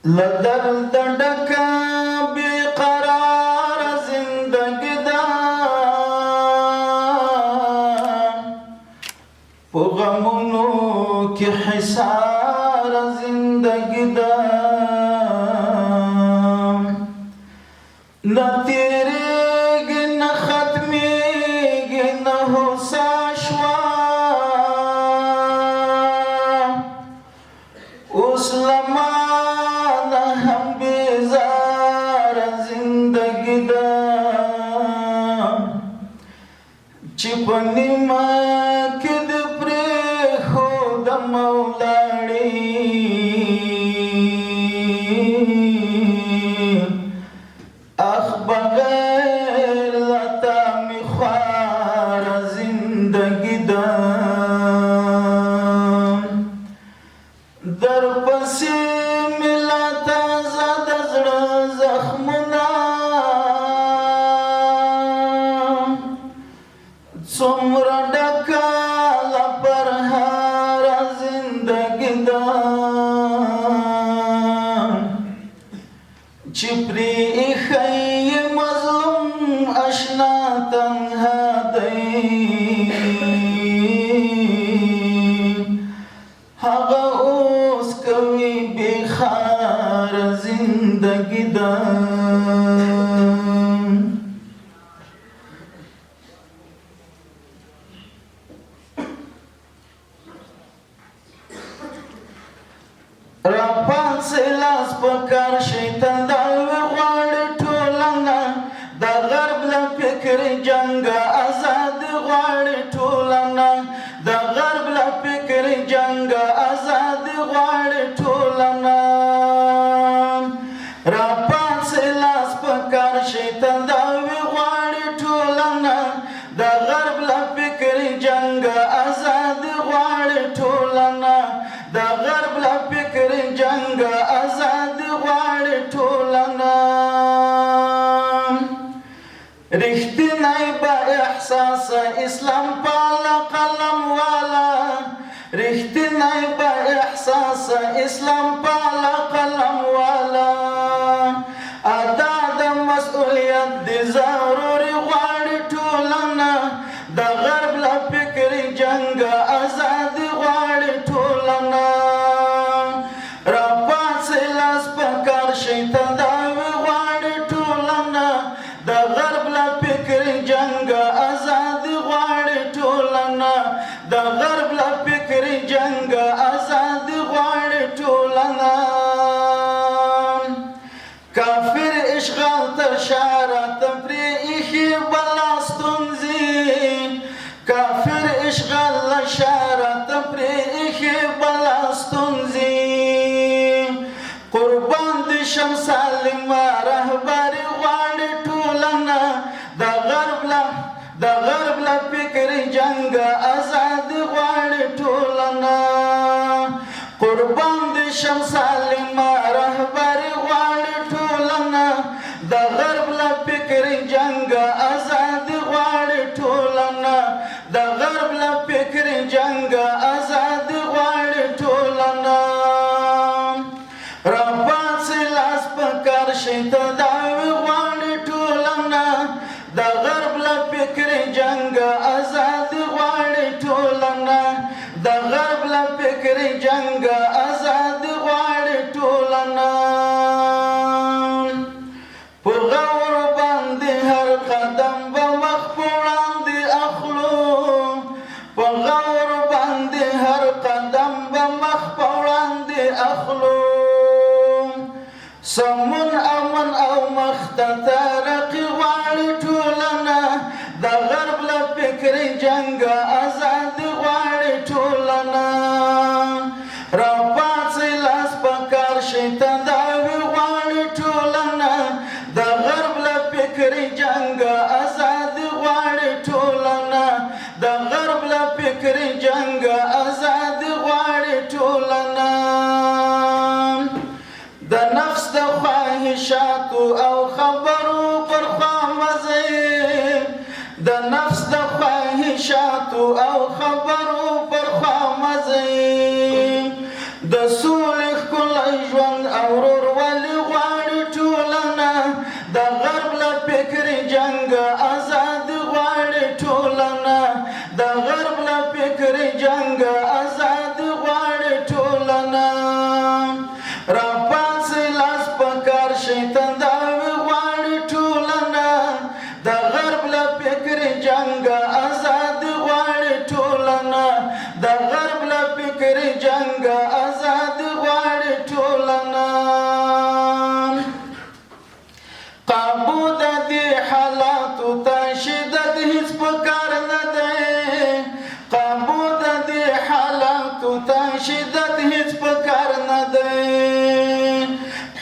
لدرد ډکه بې قراره زندګي ده، په غمونو کې حصاره زندګي ده، نه تېرېږي نه ختمېږي نه هوسا شوه، اوس له مانه هم بېزاره زندګي ده، چې په نیمه کې دې پرېښودم او لاړې، اخ بغیر له تا مې خواره زندګي ده، درپسې مې لا تازه د زړه زخمونه، څومره ډکه له پرهاره زندګي ده، چې پرې ایښی یې مظلوم اشنا تنها دی، هغه اوس کوي بېخاره زندګي ده. راپاڅئ لاس په کار شئ تنداوې غواړي ټولنه، د غرب له فکري جنګه ازادي غواړي ټولنه، د غرب له فکري جنګه ازادي غواړي ټولنه، راپاڅئ لاس په کار شئ تنداوې غواړي ټولنه، د غرب له فکري جنګه ازادي غواړي ټولنه، د غرب له فکري جنګه ازادي غواړي ټولنه، رښتینی با احساسه اسلام پاله قلم والا، رښتینی با احساسه اسلام پاله قلم والا، ادا د مسؤلیت د ضروري غواړي ټولنه، د غرب له فکري جنګه ازادي غواړي ټولنه، راپاڅئ لاس په کار شئ تنداوې غواړي ټولنه، د غرب له فکري جنګه ازادي غواړي ټولنه، د غرب له فکري جنګه ازادي غواړي ټولنه، کافر اشغال تر شاره تفریح ایښي بلا ستونزې، کافر اشغال له شاره تفریح ایښي بلا ستونزې، قربان دې شم سالمه رهبري غواړي ټولنه، د غرب له فکري جنګه ازادي غواړي ټولنه، قربان دې شم سالمه رهبري غواړي ټولنه، د غرب له فکري جنګه ازادي غواړي ټولنه، د غرب له فکري جنګه ازادي غواړي ټولنه، راپاڅئ لاس په کار شئ تداوې غواړي ټولنه، د غرب له فکري جنګه ازادي غواړي ټولنه، د غرب له فکري جنګه ازادي غواړي ټولنه، په غور باندې هر قدم به مخ په وړاندې اخلو، په غور باندې هر قدم به مخ په وړاندې اخلو، سمون امن او مخته ترقي غواړي ټولنه، د غرب له فکري جنګه ازادي غواړي ټولنه، راپاڅئ لاس په کار شئ تنداوې غواړي ټولنه، د غرب له فکري جنګه ازادي غواړي ټولنه، د غرب له فکري جنګه ازادي غواړي ټولنه، د نفس د خواهشاتو او خبرو پر خوا مزئ، د نفس د خواهشاتو او خبرو پر خوا مزئ، د سولې ښکلی ژوند او ورور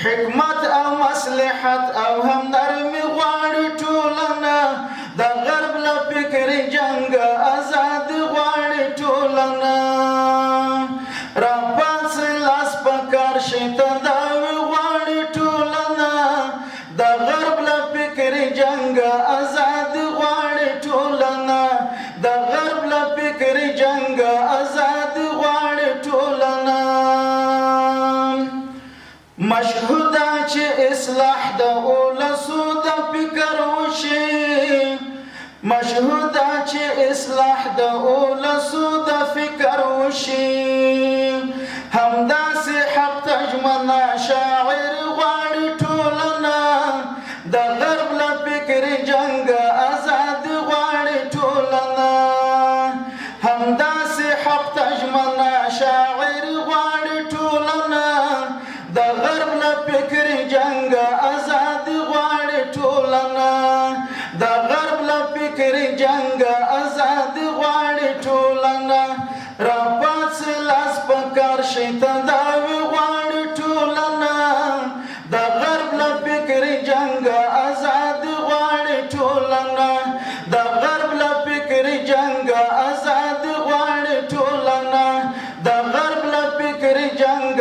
حکمت او مصلحت او هم نرمی غواړي ټولنه د غرب له فکري جنګ آزاد غواړي ټولنه راپاڅئ لاس په کار شئ تداوي غواړي ټولنه د غرب له فکري جنګ آزاد غواړي ټولنه د غرب له فکري جنګ آزاد غواړي ټولنه مشهوده چې اصلاح د اولسو د فکر وشي مشهوده چې اصلاح د اولسو د فکر وشي همداسې حق تجمنا شاعر غواړي ټولنه د غرب له فکري جنګ آزاد غواړي ټولنه همداسې حق تجمنا شاعر غواړي ټولنه د غرب له فکري جنګ آزاد غواړي ټولنه د غرب له فکري جنګ آزاد غواړي ټولنه راپاڅئ لاس په کار شئ تداوي غواړي ټولنه د غرب له فکري جنګ آزاد غواړي ټولنه د غرب له فکري جنګ آزاد غواړي ټولنه د غرب له فکري جنګ